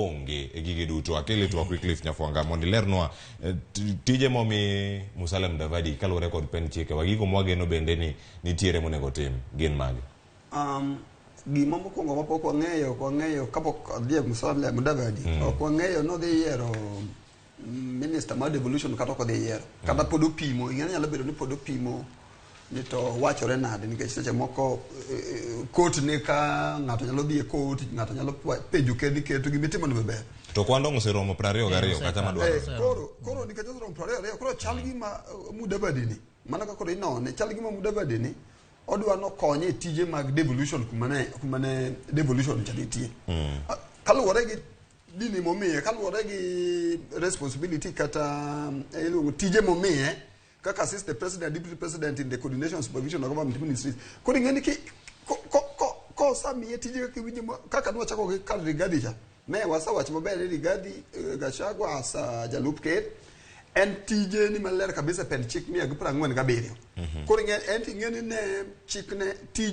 onge e gige duto akele to Wycliffe Nyafwanga mondi lernwa tije momi Musalia Mudavadi kalore kod pen chike wagigo mwageno bende ni nitiere monego tim gin magi. Gima mokwongo mapok wang'eyo kapok odhi Musalia Mudavadi ok wang'eyo nodhi yiero minister mar devolution kata ok odhi yiero kata pod opimo ing'e nyalo bedo ni pod opimo ni to wachore nade nikech seche moko court ne ka ng'ato nyalo dhi e court ng'ato nyalo penjo kendi keto gimitimo ni ber to kwando oseromo 22 kata madwaro koro nikech oseromo 22 koro chal gima Mudavadi ni mana kaka inone chal gima Mudavadi ni odwa no konye tije mag devolution kumane devolution chanitie kaluwore gi dini momiye kaluwore gi responsibility kata tije momiye kaka assist the president deputy president in the coordination supervision of government ministries kodi ngeni ki ko samiye tije kaka nwa chako gi kal Rigathi cha ne wasawach maber Rigathi Gachagua asa jalup ker en tije ni maler kabisa pen chik 147 kodi ngeni ne chik ne tije